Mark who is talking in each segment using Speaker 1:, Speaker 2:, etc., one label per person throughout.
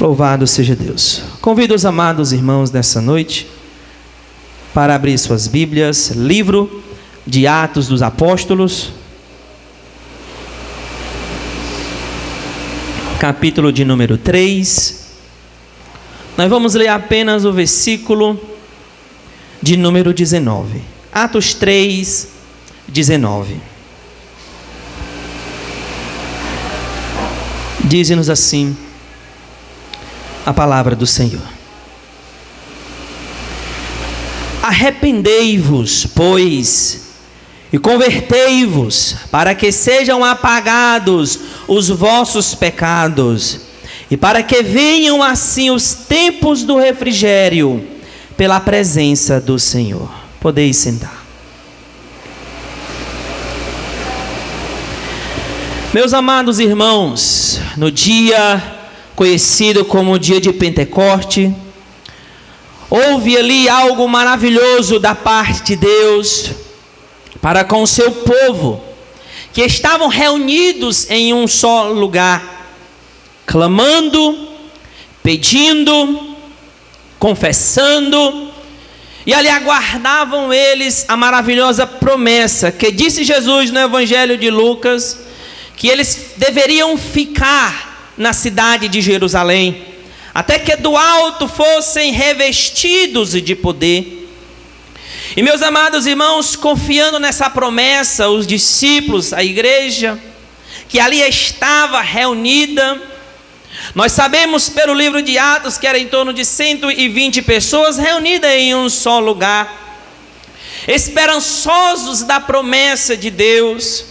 Speaker 1: Louvado seja Deus. Convido os amados irmãos nessa noite para abrir suas Bíblias, livro de Atos dos Apóstolos, capítulo de número 3. Nós vamos ler apenas o versículo de número 19. Atos 3, 19. Diz-nos assim a palavra do Senhor: arrependei-vos, pois, e convertei-vos, para que sejam apagados os vossos pecados, e para que venham assim os tempos do refrigério, pela presença do Senhor. Podeis sentar. Meus amados irmãos, no dia conhecido como o dia de Pentecoste, houve ali algo maravilhoso da parte de Deus para com o seu povo, que estavam reunidos em um só lugar, clamando, pedindo, confessando, e ali aguardavam eles a maravilhosa promessa que disse Jesus no Evangelho de Lucas, que eles deveriam ficar na cidade de Jerusalém, até que do alto fossem revestidos de poder. E meus amados irmãos, confiando nessa promessa, os discípulos, a igreja, que ali estava reunida, nós sabemos pelo livro de Atos que era em torno de 120 pessoas reunidas em um só lugar, esperançosos da promessa de Deus,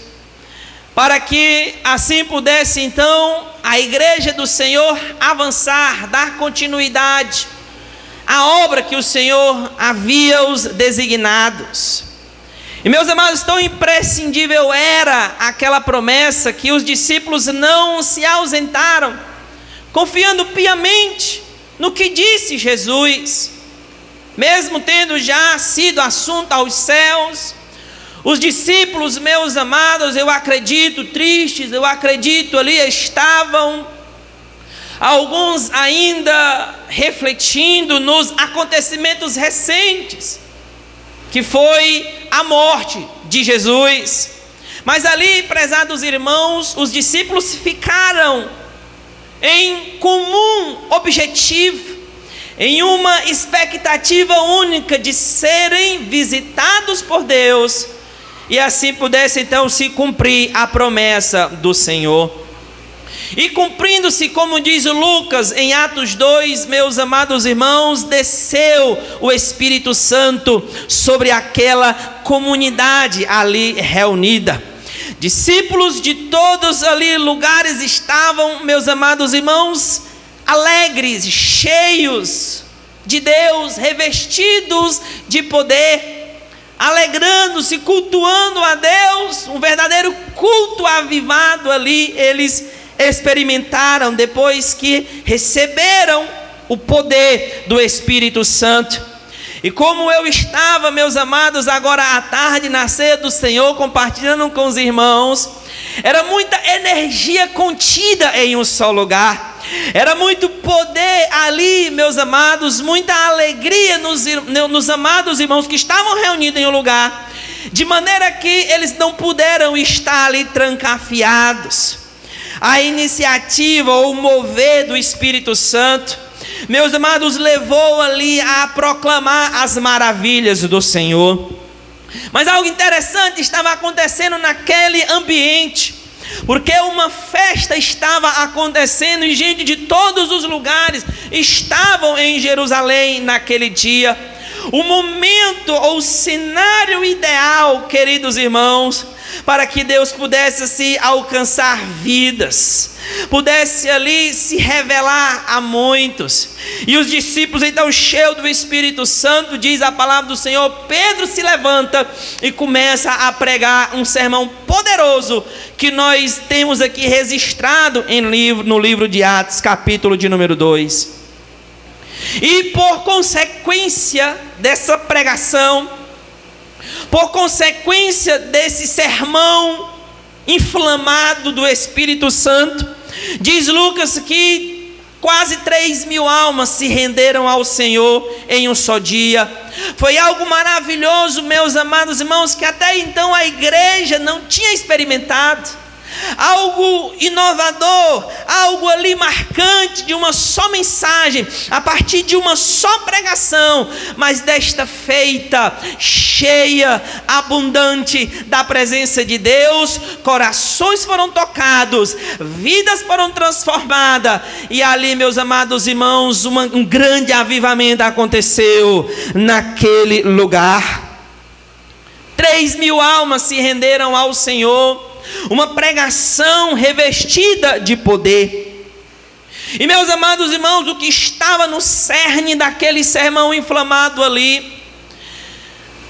Speaker 1: para que assim pudesse então a igreja do Senhor avançar, dar continuidade à obra que o Senhor havia os designados. E meus amados, tão imprescindível era aquela promessa que os discípulos não se ausentaram, confiando piamente no que disse Jesus, mesmo tendo já sido assunto aos céus. Os discípulos, meus amados, eu acredito, tristes, eu acredito, ali estavam, alguns ainda refletindo nos acontecimentos recentes, que foi a morte de Jesus. Mas ali, prezados irmãos, os discípulos ficaram em comum objetivo, em uma expectativa única de serem visitados por Deus, e assim pudesse então se cumprir a promessa do Senhor. E cumprindo-se, como diz Lucas em Atos 2, meus amados irmãos, desceu o Espírito Santo sobre aquela comunidade ali reunida. Discípulos de todos ali lugares estavam, meus amados irmãos, alegres, cheios de Deus, revestidos de poder, alegrando-se, cultuando a Deus, um verdadeiro culto avivado ali eles experimentaram depois que receberam o poder do Espírito Santo. E como eu estava, meus amados, agora à tarde na ceia do Senhor, compartilhando com os irmãos, era muita energia contida em um só lugar. Era muito poder ali, meus amados, muita alegria nos amados irmãos que estavam reunidos em um lugar, de maneira que eles não puderam estar ali trancafiados. A iniciativa ou o mover do Espírito Santo, meus amados, levou ali a proclamar as maravilhas do Senhor. Mas algo interessante estava acontecendo naquele ambiente, porque uma festa estava acontecendo e gente de todos os lugares estavam em Jerusalém naquele dia. O momento ou o cenário ideal, queridos irmãos, para que Deus pudesse assim alcançar vidas, pudesse ali se revelar a muitos. E os discípulos então, cheios do Espírito Santo, diz a palavra do Senhor, Pedro se levanta e começa a pregar um sermão poderoso que nós temos aqui registrado no livro de Atos, capítulo de número 2. E por consequência dessa pregação, por consequência desse sermão inflamado do Espírito Santo, diz Lucas que Quase 3.000 almas se renderam ao Senhor em um só dia. Foi algo maravilhoso, meus amados irmãos, que até então a igreja não tinha experimentado. Algo inovador, algo ali marcante, de uma só mensagem, a partir de uma só pregação, mas desta feita, cheia, abundante da presença de Deus, corações foram tocados, vidas foram transformadas, e ali, meus amados irmãos, um grande avivamento aconteceu naquele lugar. 3.000 almas se renderam ao Senhor. Uma pregação revestida de poder. E meus amados irmãos, o que estava no cerne daquele sermão inflamado ali,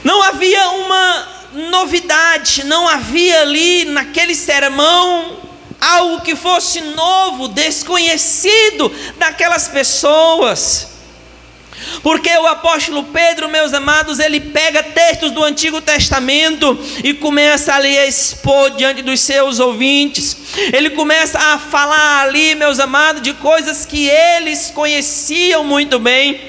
Speaker 1: não havia uma novidade, não havia ali naquele sermão algo que fosse novo, desconhecido daquelas pessoas. Porque o apóstolo Pedro, meus amados, ele pega textos do Antigo Testamento e começa ali a expor diante dos seus ouvintes. Ele começa a falar ali, meus amados, de coisas que eles conheciam muito bem.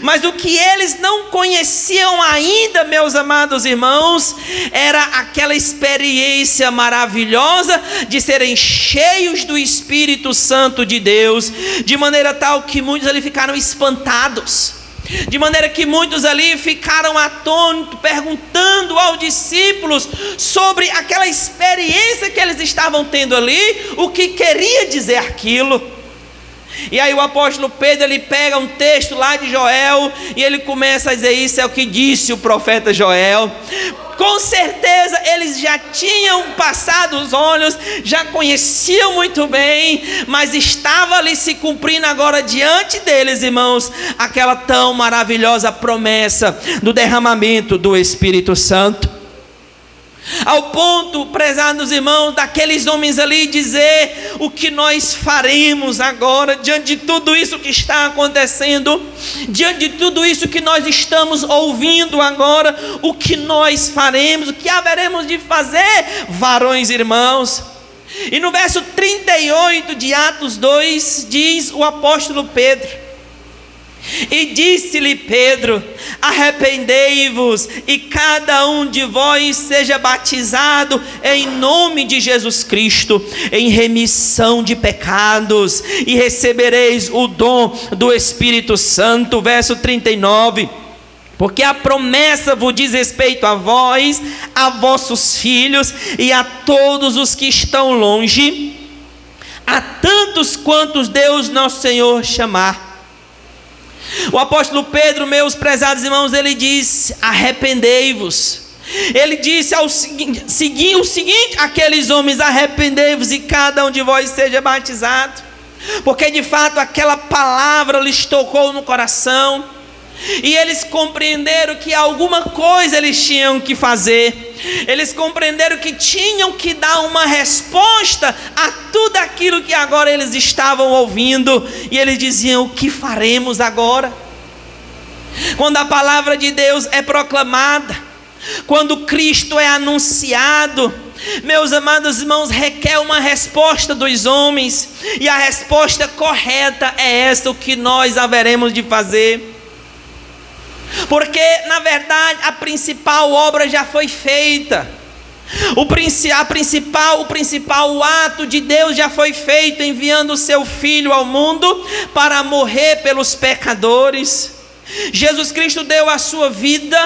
Speaker 1: Mas o que eles não conheciam ainda, meus amados irmãos, era aquela experiência maravilhosa de serem cheios do Espírito Santo de Deus, de maneira tal que muitos ali ficaram espantados, de maneira que muitos ali ficaram atônitos, perguntando aos discípulos sobre aquela experiência que eles estavam tendo ali, o que queria dizer aquilo. E aí o apóstolo Pedro, ele pega um texto lá de Joel e ele começa a dizer: isso é o que disse o profeta Joel. Com certeza eles já tinham passado os olhos, já conheciam muito bem, mas estava ali se cumprindo agora diante deles, irmãos, aquela tão maravilhosa promessa do derramamento do Espírito Santo. Ao ponto, prezados irmãos, daqueles homens ali dizer: o que nós faremos agora, diante de tudo isso que está acontecendo, diante de tudo isso que nós estamos ouvindo agora, o que nós faremos, o que haveremos de fazer, varões irmãos? E no verso 38 de Atos 2, diz o apóstolo Pedro: e disse-lhe Pedro: arrependei-vos e cada um de vós seja batizado em nome de Jesus Cristo, em remissão de pecados, e recebereis o dom do Espírito Santo. Verso 39: porque a promessa vos diz respeito a vós, a vossos filhos e a todos os que estão longe, a tantos quantos Deus nosso Senhor chamar. O apóstolo Pedro, meus prezados irmãos, ele disse: arrependei-vos. Ele disse o seguinte àqueles homens: arrependei-vos e cada um de vós seja batizado. Porque de fato aquela palavra lhes tocou no coração, e eles compreenderam que alguma coisa eles tinham que fazer. Eles compreenderam que tinham que dar uma resposta a tudo aquilo que agora eles estavam ouvindo. E eles diziam: o que faremos agora? Quando a palavra de Deus é proclamada, quando Cristo é anunciado, meus amados irmãos, requer uma resposta dos homens. E a resposta correta é essa: o que nós haveremos de fazer? Porque na verdade a principal obra já foi feita. O principal ato de Deus já foi feito, enviando o seu Filho ao mundo para morrer pelos pecadores. Jesus Cristo deu a sua vida,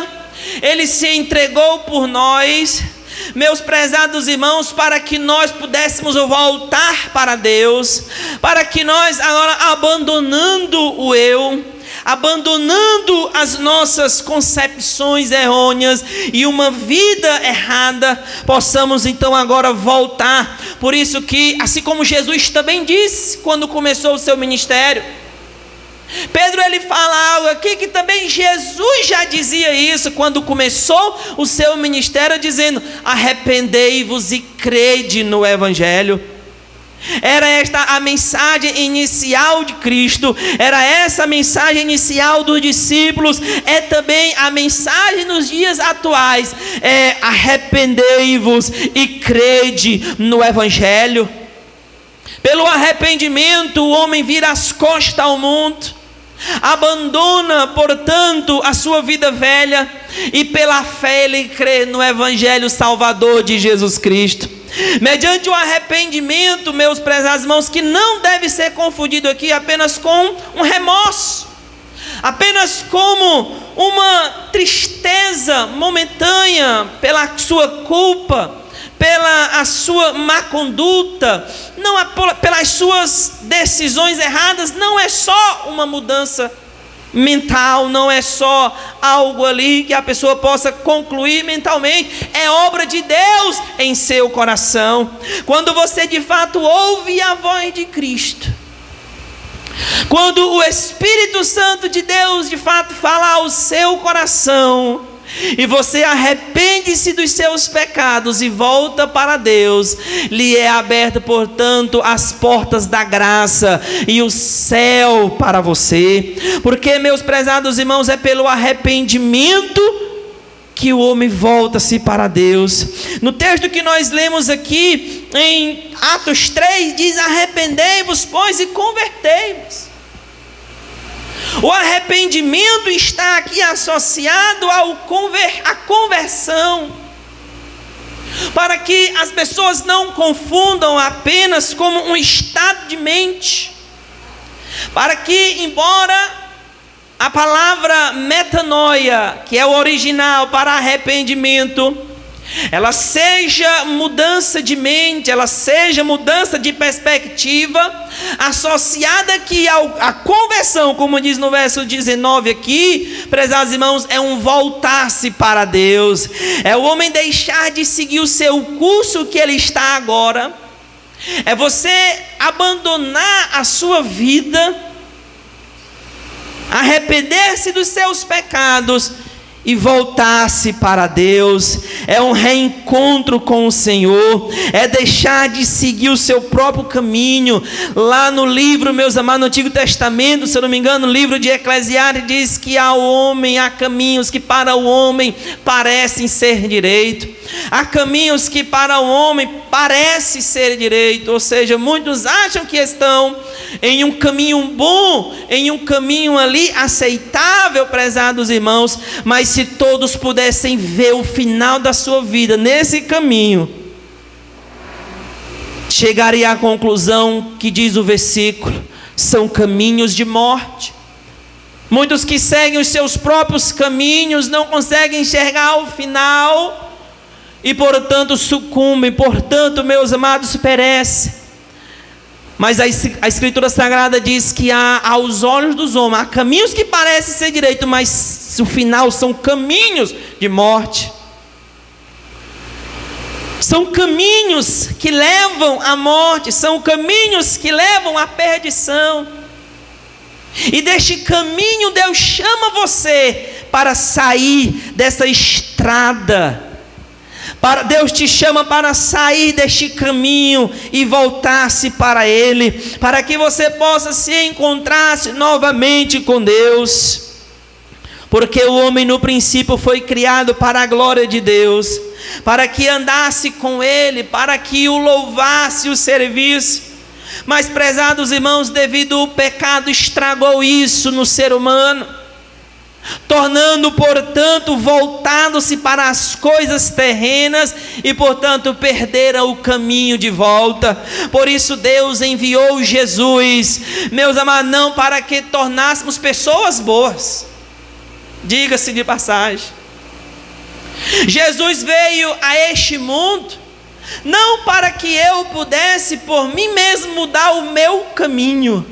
Speaker 1: Ele se entregou por nós, meus prezados irmãos, para que nós pudéssemos voltar para Deus, para que nós agora, abandonando o eu, abandonando as nossas concepções errôneas e uma vida errada, possamos então agora voltar. Por isso que, assim como Jesus também disse quando começou o seu ministério, Pedro ele fala algo aqui que também Jesus já dizia isso quando começou o seu ministério, dizendo: arrependei-vos e crede no Evangelho. Era esta a mensagem inicial de Cristo, era essa a mensagem inicial dos discípulos, é também a mensagem nos dias atuais: é arrependei-vos e crede no Evangelho. Pelo arrependimento, o homem vira as costas ao mundo, abandona, portanto, a sua vida velha, e pela fé ele crê no Evangelho Salvador de Jesus Cristo. Mediante o arrependimento, meus prezados irmãos, que não deve ser confundido aqui apenas com um remorso, apenas como uma tristeza momentânea pela sua culpa, pela a sua má conduta, não pelas suas decisões erradas. Não é só uma mudança mental, não é só algo ali que a pessoa possa concluir mentalmente, é obra de Deus em seu coração. Quando você de fato ouve a voz de Cristo, quando o Espírito Santo de Deus de fato fala ao seu coração, e você arrepende-se dos seus pecados e volta para Deus, lhe é aberta, portanto, as portas da graça e o céu para você. Porque, meus prezados irmãos, é pelo arrependimento que o homem volta-se para Deus. No texto que nós lemos aqui em Atos 3, diz: arrependei-vos, pois, e convertei-vos. O arrependimento está aqui associado à conversão, para que as pessoas não confundam apenas como um estado de mente, para que, embora a palavra metanoia, que é o original para arrependimento, ela seja mudança de mente, ela seja mudança de perspectiva, associada aqui à conversão, como diz no verso 19 aqui, prezados irmãos, é um voltar-se para Deus, é o homem deixar de seguir o seu curso que ele está agora, é você abandonar a sua vida, arrepender-se dos seus pecados e voltar-se para Deus. É um reencontro com o Senhor, é deixar de seguir o seu próprio caminho. Lá no livro, meus amados, no Antigo Testamento, se eu não me engano, no livro de Eclesiastes, diz que há caminhos que para o homem parecem ser direito, há caminhos que para o homem parece ser direito, ou seja, muitos acham que estão em um caminho bom, em um caminho ali aceitável, prezados irmãos, mas se todos pudessem ver o final da sua vida nesse caminho, chegaria à conclusão que diz o versículo: são caminhos de morte. Muitos que seguem os seus próprios caminhos não conseguem enxergar o final e portanto sucumbem, portanto, meus amados, perecem. Mas a Escritura Sagrada diz que aos olhos dos homens há caminhos que parecem ser direitos, mas o final são caminhos de morte. São caminhos que levam à morte, são caminhos que levam à perdição. E deste caminho Deus chama você para sair dessa estrada. Deus te chama para sair deste caminho e voltar-se para Ele, para que você possa se encontrar novamente com Deus. Porque o homem no princípio foi criado para a glória de Deus, para que andasse com Ele, para que o louvasse e o servisse. Mas, prezados irmãos, devido ao pecado, estragou isso no ser humano, tornando, portanto, voltando-se para as coisas terrenas e, portanto, perderam o caminho de volta. Por isso Deus enviou Jesus, meus amados, não para que tornássemos pessoas boas, diga-se de passagem. Jesus veio a este mundo não para que eu pudesse por mim mesmo mudar o meu caminho,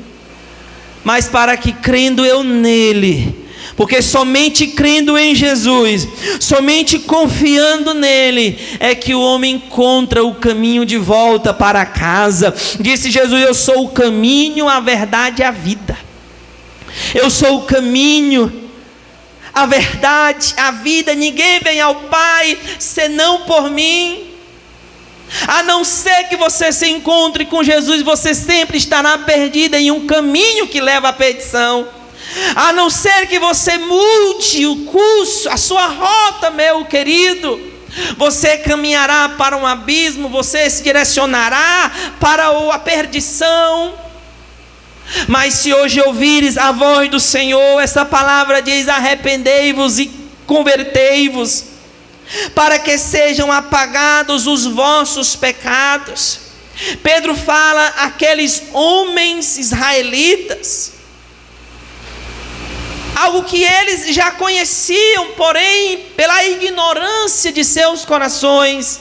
Speaker 1: mas para que, crendo eu nele, porque somente crendo em Jesus, somente confiando nele, é que o homem encontra o caminho de volta para casa. Disse Jesus: eu sou o caminho, a verdade e a vida. Eu sou o caminho, a verdade, a vida. Ninguém vem ao Pai senão por mim. A não ser que você se encontre com Jesus, você sempre estará perdida em um caminho que leva à perdição. A não ser que você mude o curso, a sua rota, meu querido, você caminhará para um abismo, você se direcionará para a perdição. Mas se hoje ouvires a voz do Senhor, essa palavra diz: arrependei-vos e convertei-vos, para que sejam apagados os vossos pecados. Pedro fala àqueles homens israelitas algo que eles já conheciam, porém, pela ignorância de seus corações,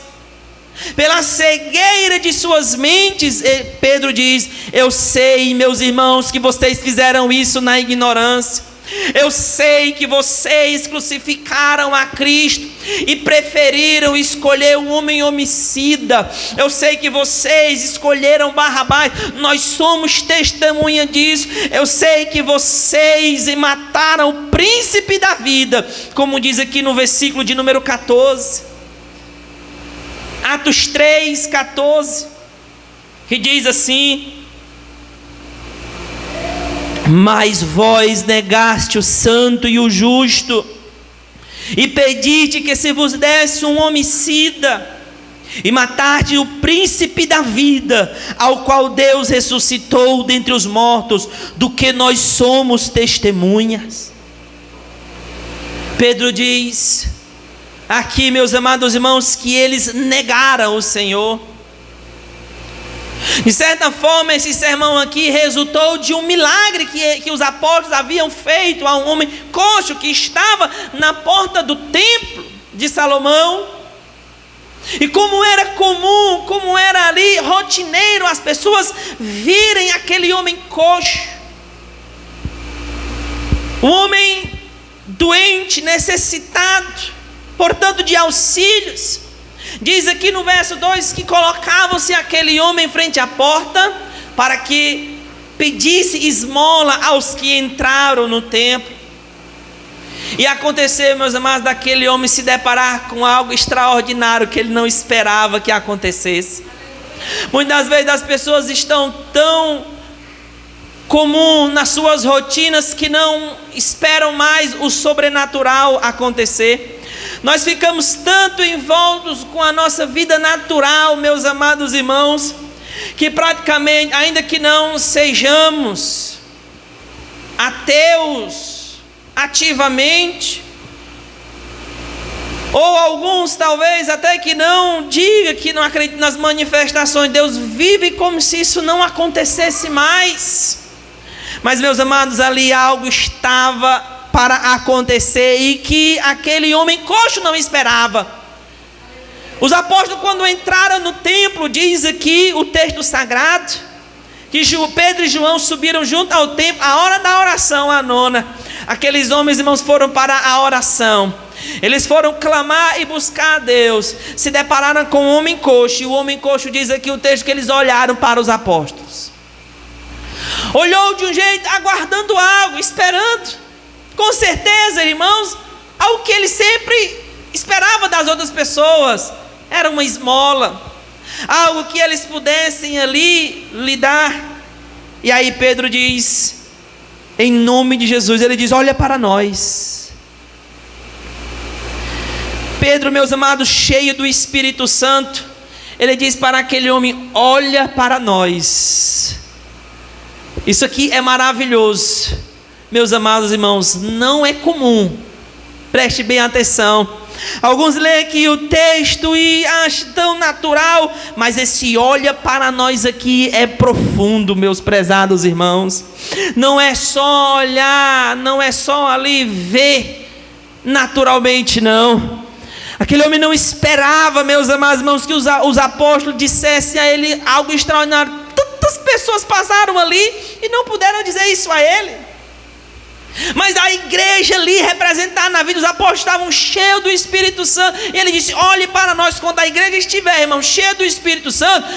Speaker 1: pela cegueira de suas mentes, Pedro diz: eu sei, meus irmãos, que vocês fizeram isso na ignorância. Eu sei que vocês crucificaram a Cristo e preferiram escolher um homem homicida. Eu sei que vocês escolheram Barrabás. Nós somos testemunha disso. Eu sei que vocês mataram o príncipe da vida, como diz aqui no versículo de número 14, Atos 3:14, que diz assim: mas vós negaste o santo e o justo, e pediste que se vos desse um homicida, e mataste o príncipe da vida, ao qual Deus ressuscitou dentre os mortos, do que nós somos testemunhas. Pedro diz aqui, meus amados irmãos, que eles negaram o Senhor. De certa forma, esse sermão aqui resultou de um milagre que os apóstolos haviam feito a um homem coxo que estava na porta do templo de Salomão. E como era comum, como era ali rotineiro, as pessoas virem aquele homem coxo, um homem doente, necessitado, portanto de auxílios. Diz aqui no verso 2 que colocavam-se aquele homem em frente à porta para que pedisse esmola aos que entraram no templo. E aconteceu, meus amados, daquele homem se deparar com algo extraordinário que ele não esperava que acontecesse. Muitas vezes as pessoas estão tão comum nas suas rotinas que não esperam mais o sobrenatural acontecer. Nós ficamos tanto envoltos com a nossa vida natural, meus amados irmãos, que praticamente, ainda que não sejamos ateus ativamente, ou alguns talvez até que não diga que não acredita nas manifestações de Deus, vive como se isso não acontecesse mais. Mas, meus amados, ali algo estava para acontecer e que aquele homem coxo não esperava. Os apóstolos, quando entraram no templo, diz aqui o texto sagrado, que Pedro e João subiram junto ao templo, a hora da oração, a nona. Aqueles homens, irmãos, foram para a oração. Eles foram clamar e buscar a Deus. Se depararam com um homem coxo, e o homem coxo diz aqui o texto que eles olharam para os apóstolos. Olhou de um jeito, aguardando algo, esperando. Com certeza, irmãos, algo que ele sempre esperava das outras pessoas, era uma esmola, algo que eles pudessem ali lhe dar. E aí Pedro diz, em nome de Jesus, ele diz: olha para nós. Pedro, meus amados, cheio do Espírito Santo, ele diz para aquele homem: olha para nós. Isso aqui é maravilhoso. Meus amados irmãos, não é comum, preste bem atenção. Alguns leem aqui o texto e acham tão natural, mas esse olha para nós aqui é profundo, meus prezados irmãos. Não é só olhar, não é só ali ver naturalmente, não. Aquele homem não esperava, meus amados irmãos, que os apóstolos dissessem a ele algo extraordinário. Tantas pessoas passaram ali e não puderam dizer isso a ele. Mas a igreja ali representada na vida dos apóstolos estavam cheios do Espírito Santo. E ele disse: olhe para nós. Quando a igreja estiver, irmão, cheia do Espírito Santo,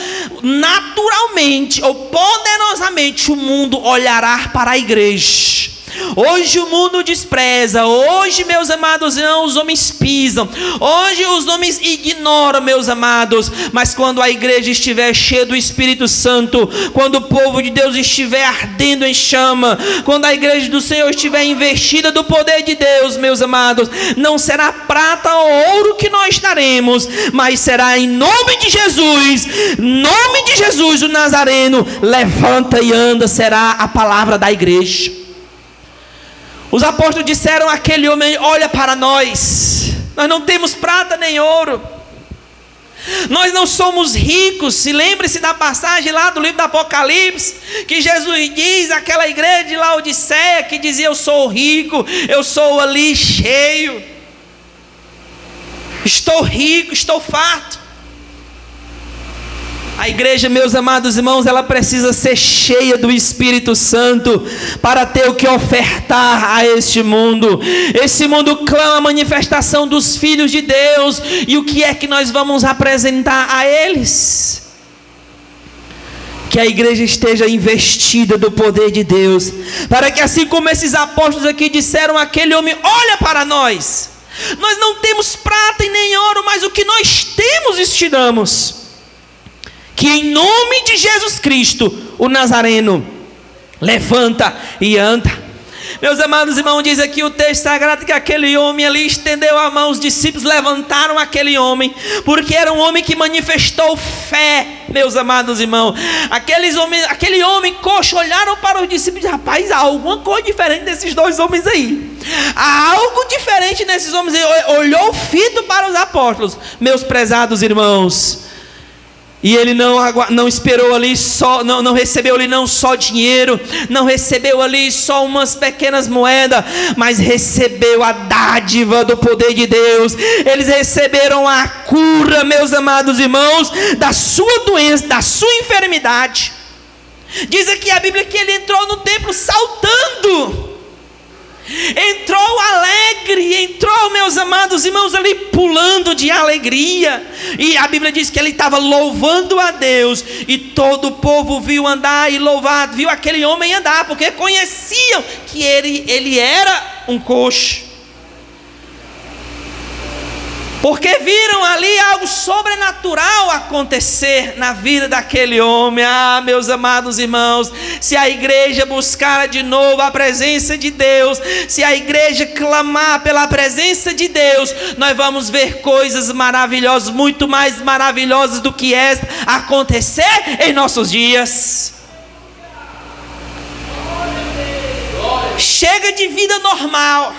Speaker 1: naturalmente ou poderosamente o mundo olhará para a igreja. Hoje o mundo despreza, hoje, meus amados irmãos, os homens pisam, hoje os homens ignoram, meus amados, mas quando a igreja estiver cheia do Espírito Santo, quando o povo de Deus estiver ardendo em chama, quando a igreja do Senhor estiver investida do poder de Deus, meus amados, não será prata ou ouro que nós daremos, mas será em nome de Jesus, nome de Jesus o Nazareno, levanta e anda, será a palavra da igreja. Os apóstolos disseram àquele homem: olha para nós não temos prata nem ouro, nós não somos ricos. Se lembre-se da passagem lá do livro do Apocalipse, que Jesus diz àquela igreja de Laodiceia, que dizia: eu sou rico, eu sou ali cheio, estou rico, estou farto. A igreja, meus amados irmãos, ela precisa ser cheia do Espírito Santo para ter o que ofertar a este mundo. Esse mundo clama a manifestação dos filhos de Deus, e o que é que nós vamos apresentar a eles? Que a igreja esteja investida do poder de Deus, para que assim como esses apóstolos aqui disseram àquele homem: olha para nós não temos prata e nem ouro, mas o que nós temos e te damos. Que em nome de Jesus Cristo, o Nazareno, levanta e anda. Meus amados irmãos, diz aqui o texto sagrado que aquele homem ali estendeu a mão, os discípulos levantaram aquele homem, porque era um homem que manifestou fé, meus amados irmãos. Aquele homem coxo olharam para os discípulos: rapaz, há alguma coisa diferente desses dois homens aí, há algo diferente nesses homens aí. Olhou fito para os apóstolos, meus prezados irmãos. E ele não esperou ali só, não recebeu ali não só dinheiro, não recebeu ali só umas pequenas moedas, mas recebeu a dádiva do poder de Deus. Eles receberam a cura, meus amados irmãos, da sua doença, da sua enfermidade. Diz aqui a Bíblia que ele entrou no templo saltando, entrou alegre, entrou, meus amados irmãos, ali pulando de alegria. E a Bíblia diz que ele estava louvando a Deus, e todo o povo viu andar e louvar, viu aquele homem andar, porque conheciam que ele era um coxo, porque viram ali algo sobrenatural acontecer na vida daquele homem. Ah, meus amados irmãos, se a igreja buscar de novo a presença de Deus, se a igreja clamar pela presença de Deus, nós vamos ver coisas maravilhosas, muito mais maravilhosas do que esta, acontecer em nossos dias. Chega de vida normal,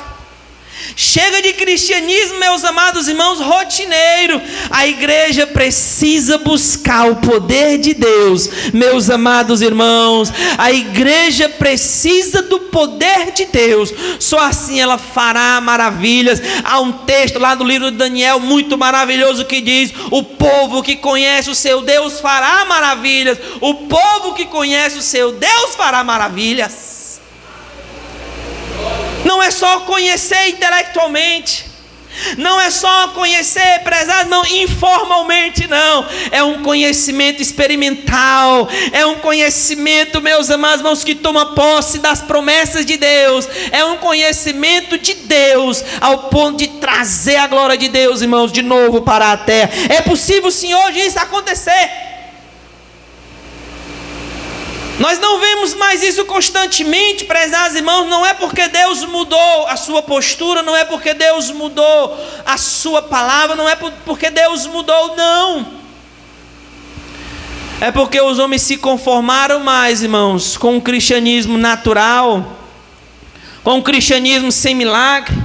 Speaker 1: chega de cristianismo, meus amados irmãos, rotineiro. A igreja precisa buscar o poder de Deus, meus amados irmãos. A igreja precisa do poder de Deus, só assim ela fará maravilhas. Há um texto lá do livro de Daniel muito maravilhoso que diz: o povo que conhece o seu Deus fará maravilhas. O povo que conhece o seu Deus fará maravilhas. Não é só conhecer intelectualmente, não é só conhecer, prezado, não, informalmente não. É um conhecimento experimental, é um conhecimento, meus amados irmãos, que toma posse das promessas de Deus. É um conhecimento de Deus, ao ponto de trazer a glória de Deus, irmãos, de novo para a terra. É possível, Senhor, disso acontecer. Nós não vemos mais isso constantemente, prezados irmãos. Não é porque Deus mudou a sua postura, não é porque Deus mudou a sua palavra, não é porque Deus mudou, não. É porque os homens se conformaram mais, irmãos, com o cristianismo natural, com o cristianismo sem milagre,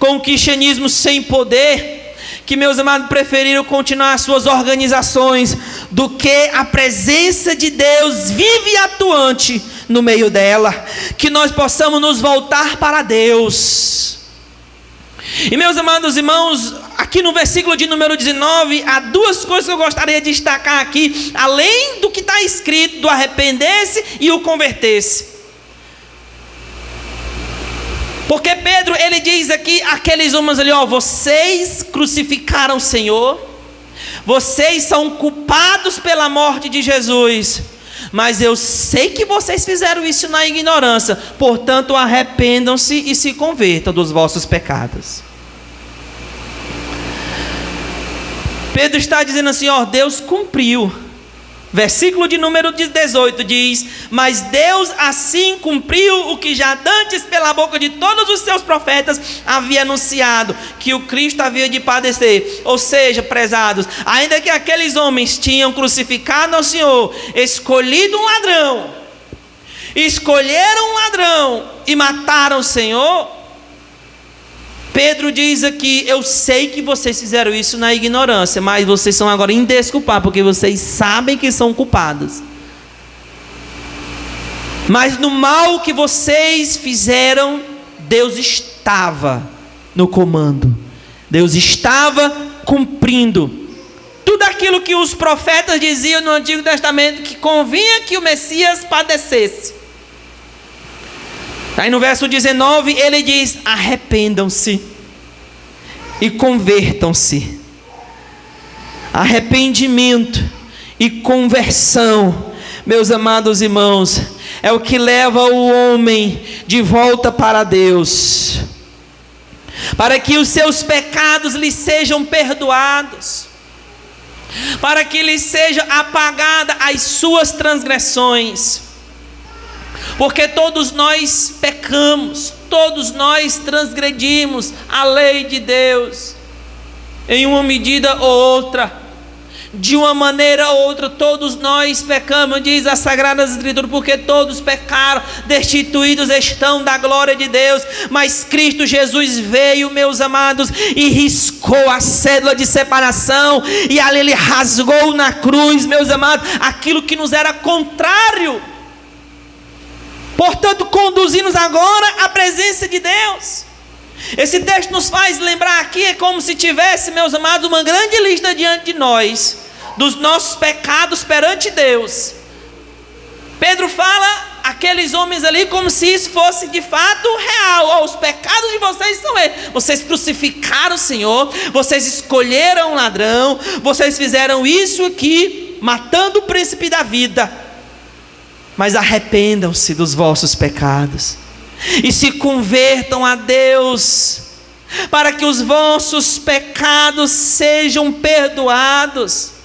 Speaker 1: com o cristianismo sem poder, que, meus amados, preferiram continuar as suas organizações do que a presença de Deus vive e atuante no meio dela. Que nós possamos nos voltar para Deus. E, meus amados irmãos, aqui no versículo de número 19, há duas coisas que eu gostaria de destacar aqui, além do que está escrito do arrepender-se e o converter-se. Porque Pedro, ele diz aqui, aqueles homens ali, ó: vocês crucificaram o Senhor, vocês são culpados pela morte de Jesus, mas eu sei que vocês fizeram isso na ignorância, portanto arrependam-se e se convertam dos vossos pecados. Pedro está dizendo assim, ó, Deus cumpriu. Versículo de número 18 diz: mas Deus assim cumpriu o que já dantes pela boca de todos os seus profetas havia anunciado, que o Cristo havia de padecer. Ou seja, prezados, ainda que aqueles homens tinham crucificado ao Senhor, escolheram um ladrão e mataram o Senhor, Pedro diz aqui, eu sei que vocês fizeram isso na ignorância, mas vocês são agora indesculpáveis, porque vocês sabem que são culpados. Mas no mal que vocês fizeram, Deus estava no comando. Deus estava cumprindo tudo aquilo que os profetas diziam no Antigo Testamento, que convinha que o Messias padecesse. Aí no verso 19 ele diz: arrependam-se e convertam-se. Arrependimento e conversão, meus amados irmãos, é o que leva o homem de volta para Deus, para que os seus pecados lhe sejam perdoados, para que lhe seja apagada as suas transgressões. Porque todos nós pecamos, todos nós transgredimos a lei de Deus, em uma medida ou outra, de uma maneira ou outra, todos nós pecamos, diz a Sagrada Escritura, porque todos pecaram, destituídos estão da glória de Deus, mas Cristo Jesus veio, meus amados, e riscou a cédula de separação, e ali ele rasgou na cruz, meus amados, aquilo que nos era contrário. Portanto, conduzir-nos agora à presença de Deus. Esse texto nos faz lembrar aqui, é como se tivesse, meus amados, uma grande lista diante de nós, dos nossos pecados perante Deus. Pedro fala aqueles homens ali como se isso fosse de fato real. Os pecados de vocês são esses. Vocês crucificaram o Senhor, vocês escolheram um ladrão, vocês fizeram isso aqui, matando o príncipe da vida. Mas arrependam-se dos vossos pecados e se convertam a Deus, para que os vossos pecados sejam perdoados,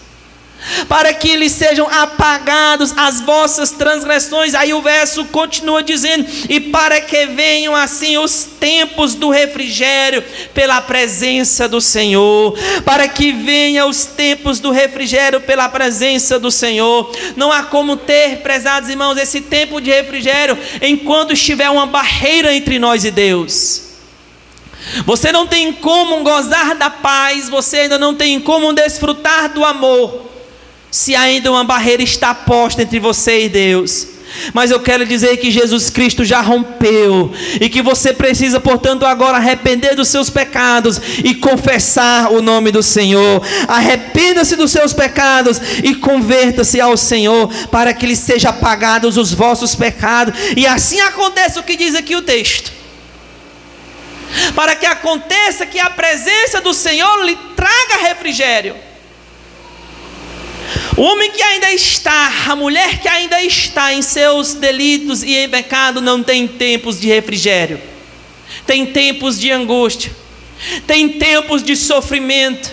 Speaker 1: para que lhes sejam apagados as vossas transgressões. Aí o verso continua dizendo: e para que venham assim os tempos do refrigério pela presença do Senhor. Para que venham os tempos do refrigério pela presença do Senhor. Não há como ter, prezados irmãos, esse tempo de refrigério enquanto estiver uma barreira entre nós e Deus. Você não tem como gozar da paz, você ainda não tem como desfrutar do amor, se ainda uma barreira está posta entre você e Deus. Mas eu quero dizer que Jesus Cristo já rompeu, e que você precisa, portanto, agora arrepender dos seus pecados e confessar o nome do Senhor. Arrependa-se dos seus pecados e converta-se ao Senhor, para que lhe sejam apagados os vossos pecados. E assim acontece o que diz aqui o texto, para que aconteça que a presença do Senhor lhe traga refrigério. O homem que ainda está, a mulher que ainda está em seus delitos e em pecado, não tem tempos de refrigério, tem tempos de angústia, tem tempos de sofrimento,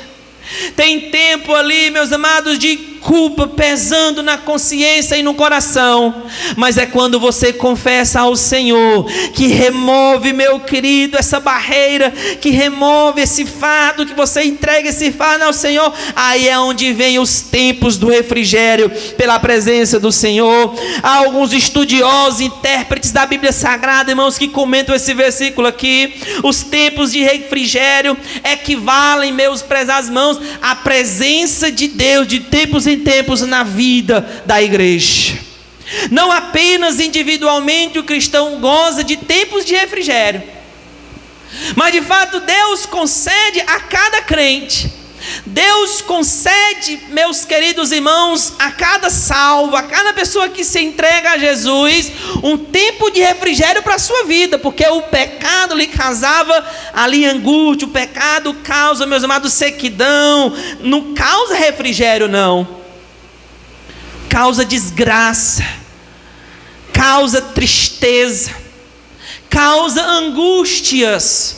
Speaker 1: tem tempo ali, meus amados, de culpa pesando na consciência e no coração. Mas é quando você confessa ao Senhor, que remove, meu querido, essa barreira, que remove esse fardo, que você entrega esse fardo ao Senhor. Aí é onde vem os tempos do refrigério pela presença do Senhor. Há alguns estudiosos, intérpretes da Bíblia Sagrada, irmãos, que comentam esse versículo aqui. Os tempos de refrigério equivalem, meus prezados irmãos, à presença de Deus de tempos em tempos na vida da igreja. Não apenas individualmente o cristão goza de tempos de refrigério, mas de fato Deus concede a cada crente, Deus concede, meus queridos irmãos, a cada salvo, a cada pessoa que se entrega a Jesus, um tempo de refrigério para a sua vida, porque o pecado lhe causava ali angústia, o pecado causa, meus amados, sequidão, não causa refrigério não. causa desgraça, causa tristeza, causa angústias.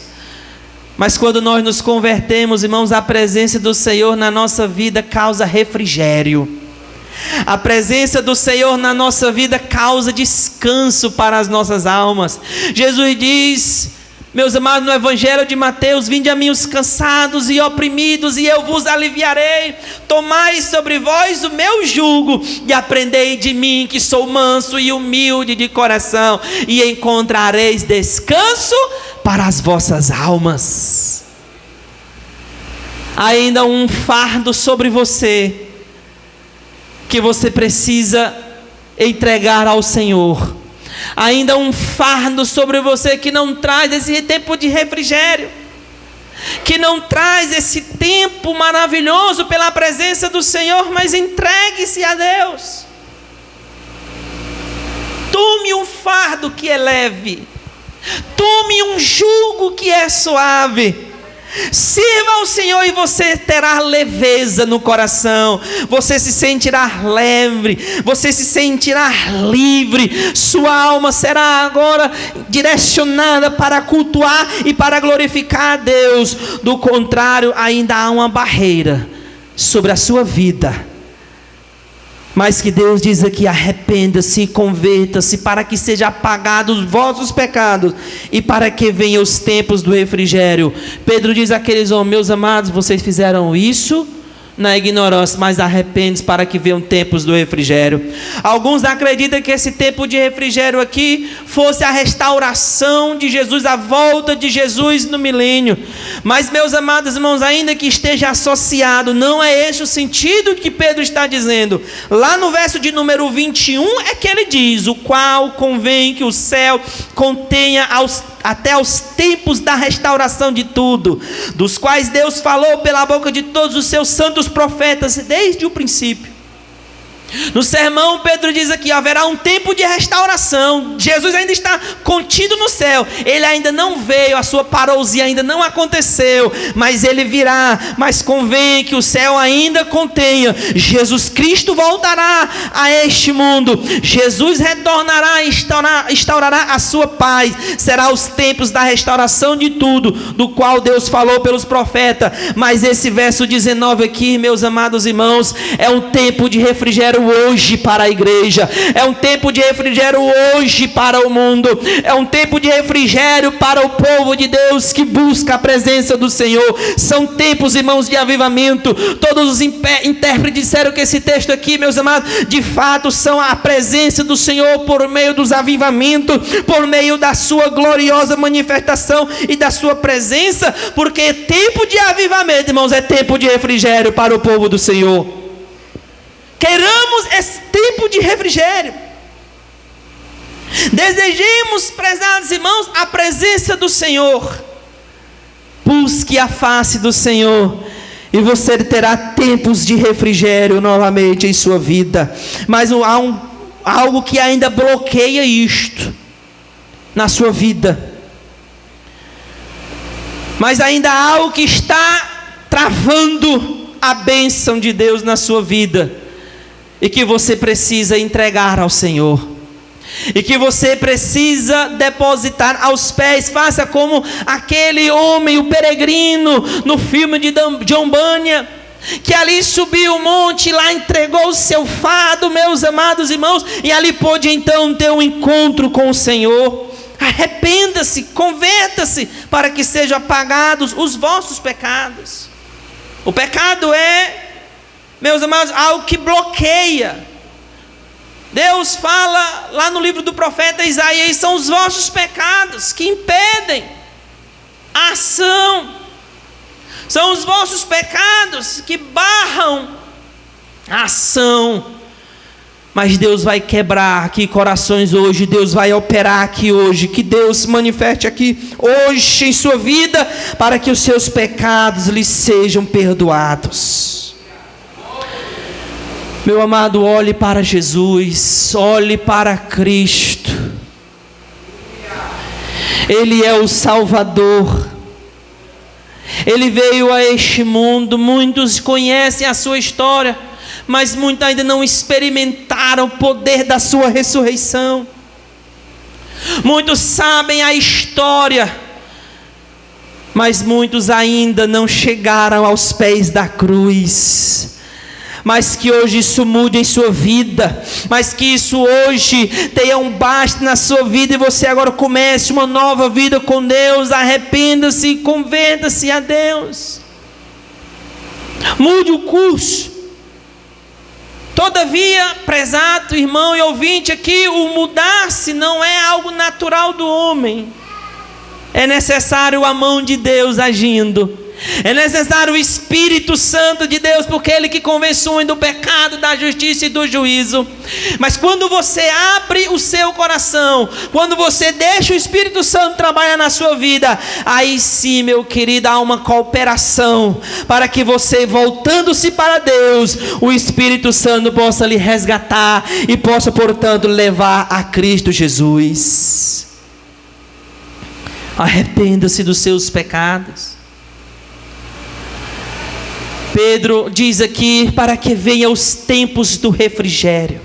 Speaker 1: Mas quando nós nos convertemos, irmãos, a presença do Senhor na nossa vida causa refrigério. A presença do Senhor na nossa vida causa descanso para as nossas almas. Jesus diz, meus amados, no Evangelho de Mateus: vinde a mim os cansados e oprimidos, e eu vos aliviarei. Tomai sobre vós o meu jugo e aprendei de mim, que sou manso e humilde de coração, e encontrareis descanso para as vossas almas. Ainda um fardo sobre você, que você precisa entregar ao Senhor. Ainda um fardo sobre você que não traz esse tempo de refrigério, que não traz esse tempo maravilhoso pela presença do Senhor, mas entregue-se a Deus. Tome um fardo que é leve, tome um jugo que é suave. Sirva ao Senhor e você terá leveza no coração. Você se sentirá leve, você se sentirá livre. Sua alma será agora direcionada para cultuar e para glorificar a Deus. Do contrário, ainda há uma barreira sobre a sua vida. Mas que Deus diz aqui: arrependa-se e converta-se, para que seja apagados os vossos pecados e para que venham os tempos do refrigério. Pedro diz àqueles homens: meus amados, vocês fizeram isso na ignorância, mas arrependem-se para que venham tempos do refrigério. Alguns acreditam que esse tempo de refrigério aqui fosse a restauração de Jesus, a volta de Jesus no milênio. Mas, meus amados irmãos, ainda que esteja associado, não é esse o sentido que Pedro está dizendo. Lá no verso de número 21 é que ele diz: o qual convém que o céu contenha até aos tempos da restauração de tudo, dos quais Deus falou pela boca de todos os seus santos profetas desde o princípio. No sermão, Pedro diz aqui: haverá um tempo de restauração. Jesus ainda está contido no céu, ele ainda não veio, a sua parousia ainda não aconteceu, mas ele virá. Mas convém que o céu ainda contenha. Jesus Cristo voltará a este mundo, Jesus retornará e instaurará a sua paz. Será os tempos da restauração de tudo, do qual Deus falou pelos profetas. Mas esse verso 19 aqui, meus amados irmãos, é um tempo de refrigério hoje para a igreja, é um tempo de refrigério hoje para o mundo, é um tempo de refrigério para o povo de Deus que busca a presença do Senhor. São tempos, irmãos, de avivamento. Todos os intérpretes disseram que esse texto aqui, meus amados, de fato são a presença do Senhor por meio dos avivamentos, por meio da sua gloriosa manifestação e da sua presença, porque tempo de avivamento, irmãos, é tempo de refrigério para o povo do Senhor. Queiramos esse tempo de refrigério. Desejemos, prezados irmãos, a presença do Senhor. Busque a face do Senhor e você terá tempos de refrigério novamente em sua vida. Mas há algo que ainda bloqueia isto na sua vida. Mas ainda há algo que está travando a bênção de Deus na sua vida, e que você precisa entregar ao Senhor, e que você precisa depositar aos pés. Faça como aquele homem, o peregrino, no filme de John Bunyan, que ali subiu o monte, lá entregou o seu fardo, meus amados irmãos, e ali pôde então ter um encontro com o Senhor. Arrependa-se, converta-se, para que sejam apagados os vossos pecados. O pecado é, meus amados, algo que bloqueia. Deus fala lá no livro do profeta Isaías: são os vossos pecados que impedem a ação. São os vossos pecados que barram a ação. Mas Deus vai quebrar aqui corações hoje. Deus vai operar aqui hoje. Que Deus se manifeste aqui hoje em sua vida, para que os seus pecados lhe sejam perdoados. Meu amado, olhe para Jesus, olhe para Cristo. Ele é o Salvador. Ele veio a este mundo. Muitos conhecem a sua história, mas muitos ainda não experimentaram o poder da sua ressurreição. Muitos sabem a história, mas muitos ainda não chegaram aos pés da cruz. Mas que hoje isso mude em sua vida, mas que isso hoje tenha um basta na sua vida, e você agora comece uma nova vida com Deus. Arrependa-se e converta-se a Deus, mude o curso. Todavia, prezado irmão e ouvinte aqui, o mudar-se não é algo natural do homem, é necessário a mão de Deus agindo. É necessário o Espírito Santo de Deus, porque é Ele que convence o homem do pecado, da justiça e do juízo. Mas quando você abre o seu coração, quando você deixa o Espírito Santo trabalhar na sua vida, aí sim, meu querido, há uma cooperação para que você, voltando-se para Deus, o Espírito Santo possa lhe resgatar e possa, portanto, levar a Cristo Jesus. Arrependa-se dos seus pecados. Pedro diz aqui, para que venham os tempos do refrigério.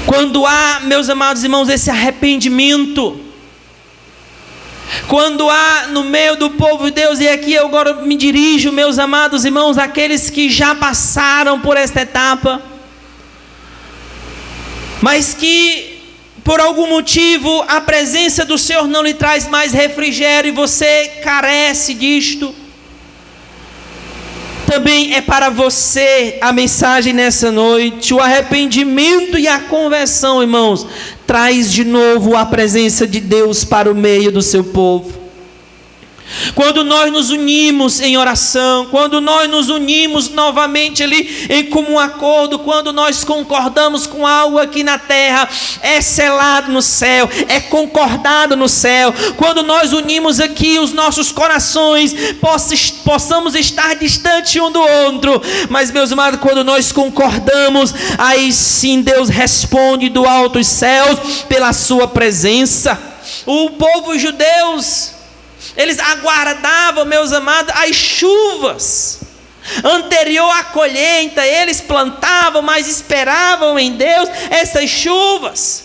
Speaker 1: Quando há, meus amados irmãos, esse arrependimento, quando há no meio do povo de Deus, e aqui eu agora me dirijo, meus amados irmãos, àqueles que já passaram por esta etapa, mas que por algum motivo a presença do Senhor não lhe traz mais refrigério, e você carece disto, também é para você a mensagem nessa noite. O arrependimento e a conversão, irmãos, traz de novo a presença de Deus para o meio do seu povo. Quando nós nos unimos em oração, quando nós nos unimos novamente ali em comum acordo, quando nós concordamos com algo aqui na terra, é selado no céu, é concordado no céu. Quando nós unimos aqui os nossos corações, possamos estar distantes um do outro, mas, meus amados, quando nós concordamos, aí sim Deus responde do alto dos céus pela sua presença. O povo judeu, eles aguardavam, meus amados, as chuvas anterior à colheita. Eles plantavam, mas esperavam em Deus essas chuvas.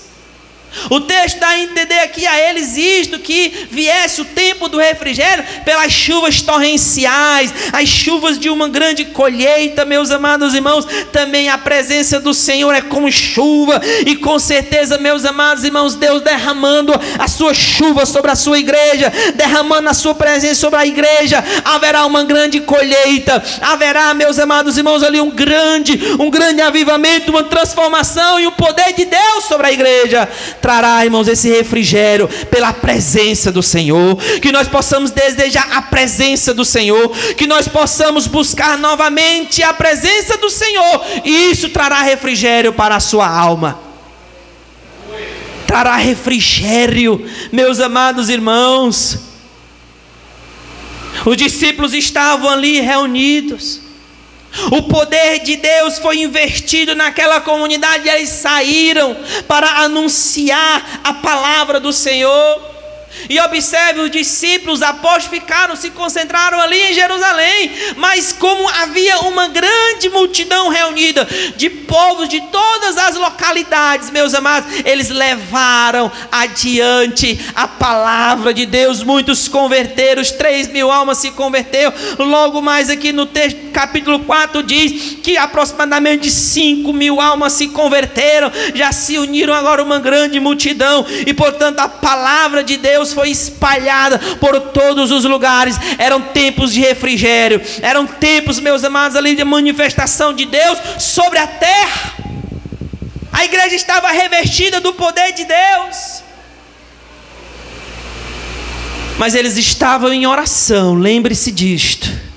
Speaker 1: O texto dá a entender aqui a eles isto, que viesse o tempo do refrigério pelas chuvas torrenciais, as chuvas de uma grande colheita. Meus amados irmãos, também a presença do Senhor é como chuva, e com certeza, meus amados irmãos, Deus derramando a sua chuva sobre a sua igreja, derramando a sua presença sobre a igreja, haverá uma grande colheita, haverá, meus amados irmãos, ali um grande avivamento, uma transformação, e o poder de Deus sobre a igreja trará, irmãos, esse refrigério pela presença do Senhor. Que nós possamos desejar a presença do Senhor, que nós possamos buscar novamente a presença do Senhor, e isso trará refrigério para a sua alma, trará refrigério, meus amados irmãos. Os discípulos estavam ali reunidos, o poder de Deus foi investido naquela comunidade, e eles saíram para anunciar a palavra do Senhor. E observe, os discípulos, apóstolos, se concentraram ali em Jerusalém, mas como havia uma grande multidão reunida, de povos de todas as localidades, meus amados, eles levaram adiante a palavra de Deus. Muitos converteram, 3.000 almas se converteram. Logo mais aqui no texto, capítulo 4, diz que aproximadamente 5.000 almas se converteram, já se uniram agora uma grande multidão, e portanto a palavra de Deus foi espalhada por todos os lugares. Eram tempos de refrigério, eram tempos, meus amados, ali de manifestação de Deus sobre a terra. A igreja estava revestida do poder de Deus, mas eles estavam em oração. Lembre-se disto.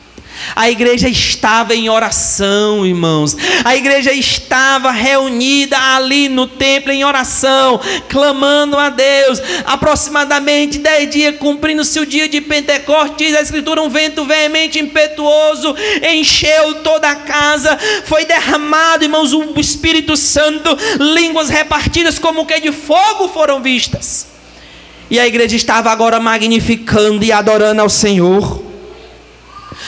Speaker 1: A igreja estava em oração, irmãos. A igreja estava reunida ali no templo em oração, clamando a Deus. Aproximadamente 10 dias, cumprindo-se o dia de Pentecostes, diz a Escritura, um vento veemente, impetuoso, encheu toda a casa. Foi derramado, irmãos, o Espírito Santo. Línguas repartidas como que de fogo foram vistas. E a igreja estava agora magnificando e adorando ao Senhor.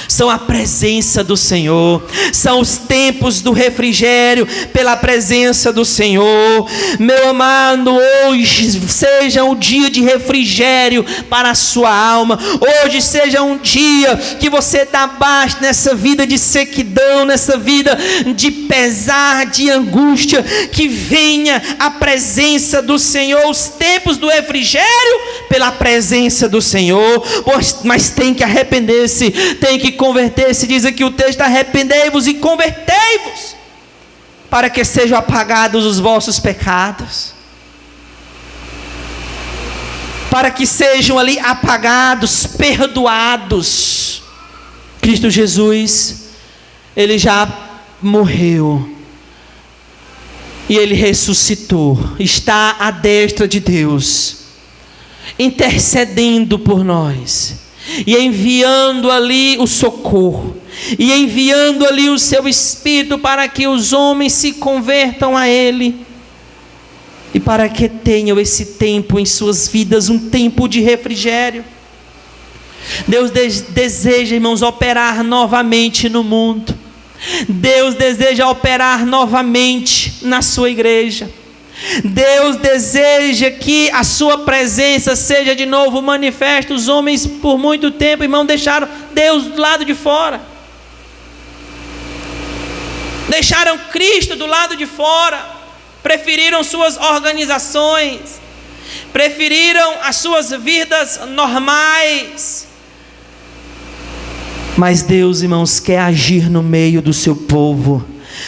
Speaker 1: são a presença do Senhor, são os tempos do refrigério pela presença do Senhor. Meu amado, hoje seja um dia de refrigério para a sua alma. Hoje seja um dia que você está abaixo nessa vida de sequidão, nessa vida de pesar, de angústia, que venha a presença do Senhor, os tempos do refrigério pela presença do Senhor. Mas tem que arrepender-se, tem que converter-se. Diz aqui o texto: arrependei-vos e convertei-vos, para que sejam apagados os vossos pecados, para que sejam ali apagados, perdoados. Cristo Jesus, Ele já morreu e Ele ressuscitou, está à destra de Deus, intercedendo por nós, e enviando ali o socorro, e enviando ali o seu Espírito para que os homens se convertam a Ele, e para que tenham esse tempo em suas vidas, um tempo de refrigério. Deus deseja, irmãos, operar novamente no mundo. Deus deseja operar novamente na sua igreja. Deus deseja que a sua presença seja de novo manifesta. Os homens por muito tempo, irmão, deixaram Deus do lado de fora, deixaram Cristo do lado de fora, preferiram suas organizações, preferiram as suas vidas normais. Mas Deus, irmãos, quer agir no meio do seu povo.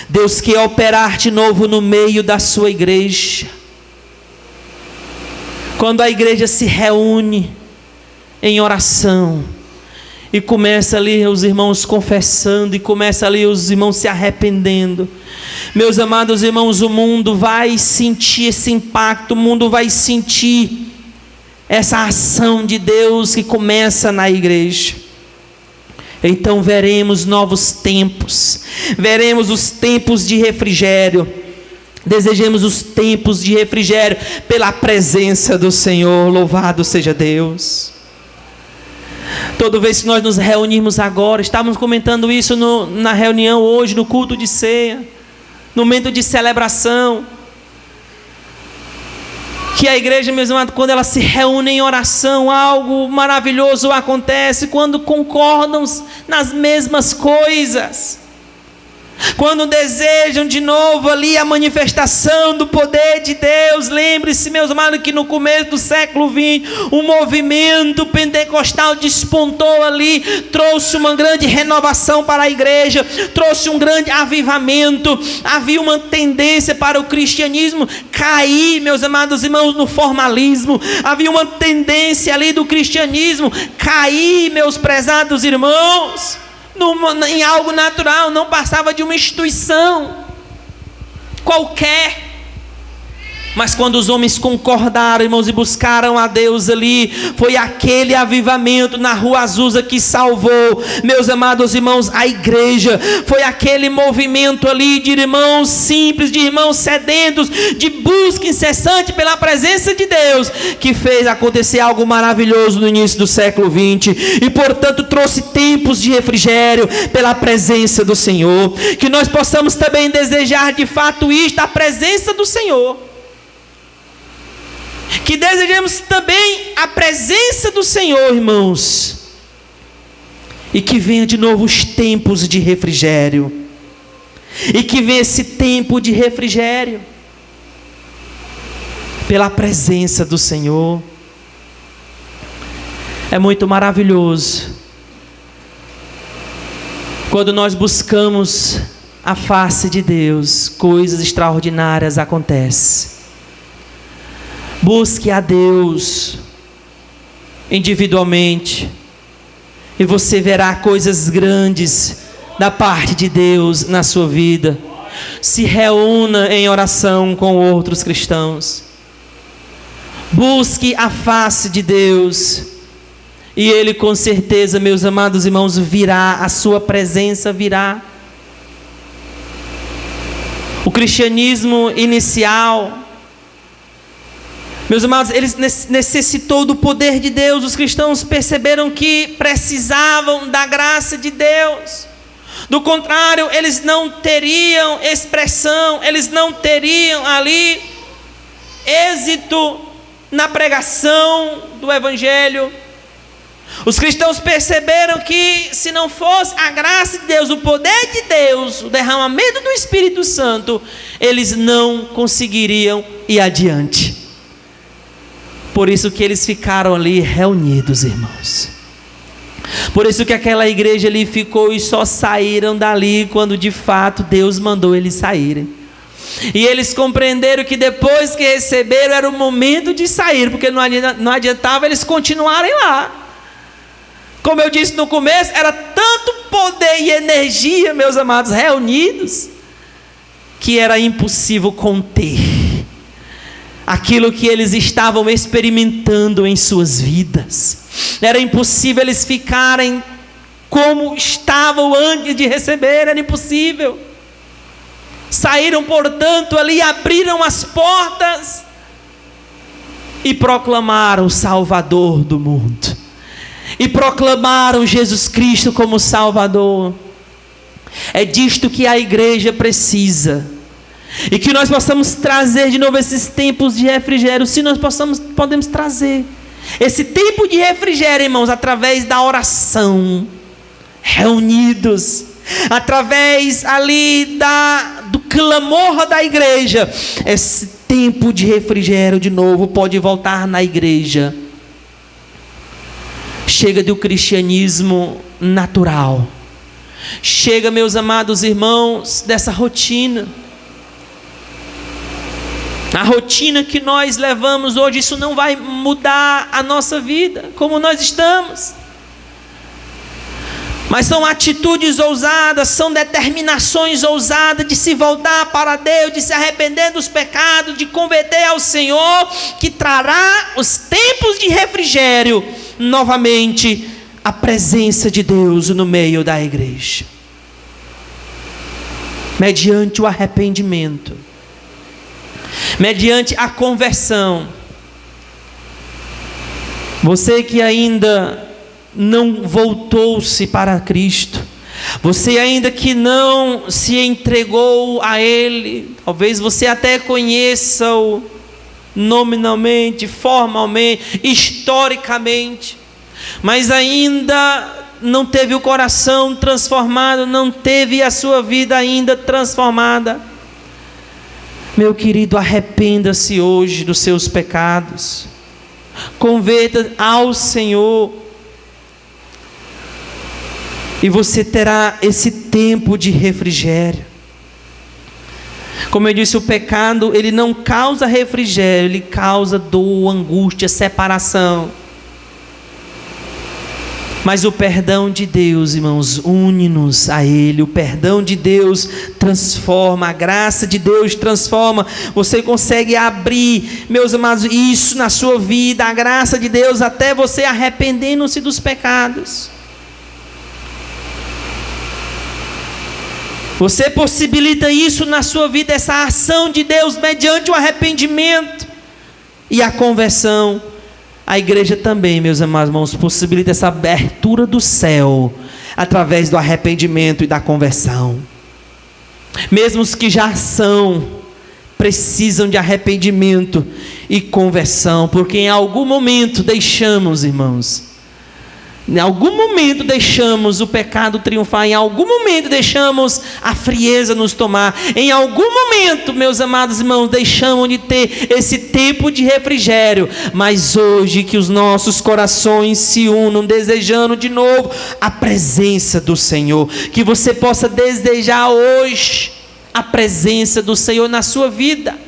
Speaker 1: Deus quer operar de novo no meio da sua igreja. Quando a igreja se reúne em oração, e começa ali os irmãos confessando, e começa ali os irmãos se arrependendo, meus amados irmãos, o mundo vai sentir esse impacto, o mundo vai sentir essa ação de Deus que começa na igreja. Então veremos novos tempos, veremos os tempos de refrigério. Desejemos os tempos de refrigério pela presença do Senhor. Louvado seja Deus. Toda vez que nós nos reunimos agora, estávamos comentando isso na reunião hoje, no culto de ceia, no momento de celebração, que a igreja, meus amados, quando ela se reúne em oração, algo maravilhoso acontece. Quando concordam nas mesmas coisas, quando desejam de novo ali a manifestação do poder de Deus. Lembre-se, meus amados, que no começo do século XX, o movimento pentecostal despontou ali, trouxe uma grande renovação para a igreja, trouxe um grande avivamento. Havia uma tendência para o cristianismo cair, meus amados irmãos, no formalismo. Havia uma tendência ali do cristianismo cair, meus prezados irmãos, em algo natural, não passava de uma instituição qualquer. Mas quando os homens concordaram, irmãos, e buscaram a Deus ali, foi aquele avivamento na Rua Azusa que salvou, meus amados irmãos, a igreja. Foi aquele movimento ali de irmãos simples, de irmãos sedentos, de busca incessante pela presença de Deus, que fez acontecer algo maravilhoso no início do século XX. E portanto trouxe tempos de refrigério pela presença do Senhor. Que nós possamos também desejar de fato isto, a presença do Senhor. Que desejemos também a presença do Senhor, irmãos, e que venha de novo os tempos de refrigério, e que venha esse tempo de refrigério pela presença do Senhor. É muito maravilhoso quando nós buscamos a face de Deus, coisas extraordinárias acontecem. Busque a Deus individualmente, e você verá coisas grandes da parte de Deus na sua vida. Se reúna em oração com outros cristãos. Busque a face de Deus, e Ele com certeza, meus amados irmãos, virá, a sua presença virá. O cristianismo inicial Meus amados, eles necessitou do poder de Deus. Os cristãos perceberam que precisavam da graça de Deus. Do contrário, eles não teriam expressão, eles não teriam ali êxito na pregação do Evangelho. Os cristãos perceberam que se não fosse a graça de Deus, o poder de Deus, o derramamento do Espírito Santo, eles não conseguiriam ir adiante. Por isso que eles ficaram ali reunidos, irmãos. Por isso que aquela igreja ali ficou e só saíram dali quando de fato Deus mandou eles saírem. E eles compreenderam que depois que receberam era o momento de sair, porque não adiantava eles continuarem lá. Como eu disse no começo, era tanto poder e energia, meus amados, reunidos, que era impossível conter aquilo que eles estavam experimentando em suas vidas. Era impossível eles ficarem como estavam antes de receber, era impossível. Saíram, portanto, ali, abriram as portas e proclamaram o Salvador do mundo. E proclamaram Jesus Cristo como Salvador. É disto que a igreja precisa. E que nós possamos trazer de novo esses tempos de refrigério. Se nós podemos trazer esse tempo de refrigério, irmãos, através da oração, reunidos, através ali do clamor da igreja. Esse tempo de refrigério de novo pode voltar na igreja. Chega do cristianismo natural. Chega, meus amados irmãos, dessa rotina. A rotina que nós levamos hoje, isso não vai mudar a nossa vida, como nós estamos. Mas são atitudes ousadas, são determinações ousadas de se voltar para Deus, de se arrepender dos pecados, de converter ao Senhor, que trará os tempos de refrigério, novamente, a presença de Deus no meio da igreja. Mediante o arrependimento, mediante a conversão. Você que ainda não voltou-se para Cristo, você ainda que não se entregou a Ele, talvez você até conheça-o nominalmente, formalmente, historicamente, mas ainda não teve o coração transformado, não teve a sua vida ainda transformada. Meu querido, arrependa-se hoje dos seus pecados, converta ao Senhor, e você terá esse tempo de refrigério. Como eu disse, o pecado, ele não causa refrigério, ele causa dor, angústia, separação. Mas o perdão de Deus, irmãos, une-nos a Ele. O perdão de Deus transforma, a graça de Deus transforma. Você consegue abrir, meus amados, isso na sua vida, a graça de Deus, até você arrependendo-se dos pecados. Você possibilita isso na sua vida, essa ação de Deus mediante o arrependimento e a conversão. A igreja também, meus amados irmãos, possibilita essa abertura do céu através do arrependimento e da conversão. Mesmo os que já precisam de arrependimento e conversão, porque em algum momento deixamos, irmãos, em algum momento deixamos o pecado triunfar, em algum momento deixamos a frieza nos tomar, em algum momento, meus amados irmãos, deixamos de ter esse tempo de refrigério. Mas hoje que os nossos corações se unam, desejando de novo a presença do Senhor, que você possa desejar hoje a presença do Senhor na sua vida.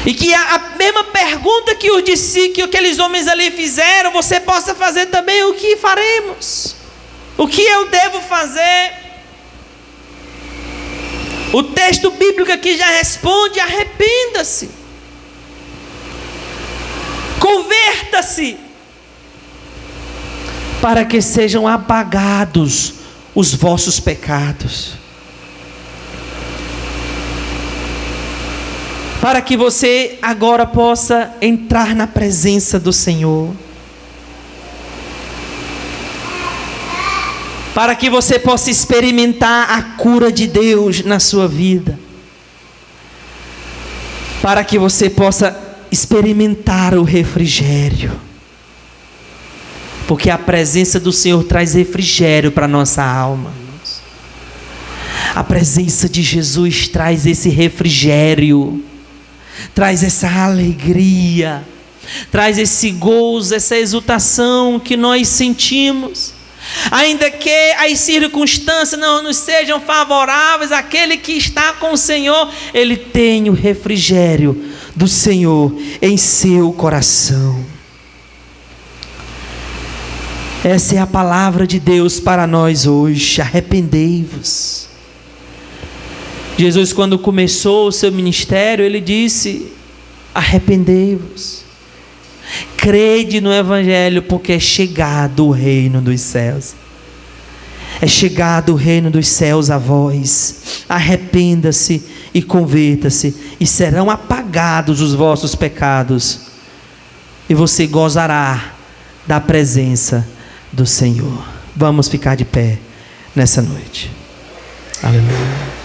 Speaker 1: E que a mesma pergunta que os discípulos, que aqueles homens ali fizeram, você possa fazer também: o que faremos? O que eu devo fazer? O texto bíblico aqui já responde: arrependa-se, converta-se, para que sejam apagados os vossos pecados. para que você agora possa entrar na presença do Senhor, para que você possa experimentar a cura de Deus na sua vida, para que você possa experimentar o refrigério, porque a presença do Senhor traz refrigério para a nossa alma. A presença de Jesus traz esse refrigério, traz essa alegria, traz esse gozo, essa exultação que nós sentimos. Ainda que as circunstâncias não nos sejam favoráveis, aquele que está com o Senhor, ele tem o refrigério do Senhor em seu coração. Essa é a palavra de Deus para nós hoje. Arrependei-vos. Jesus, quando começou o seu ministério, ele disse: arrependei-vos, crede no Evangelho, porque é chegado o reino dos céus. É chegado o reino dos céus a vós. Arrependa-se e converta-se, e serão apagados os vossos pecados, e você gozará da presença do Senhor. Vamos ficar de pé nessa noite. Aleluia.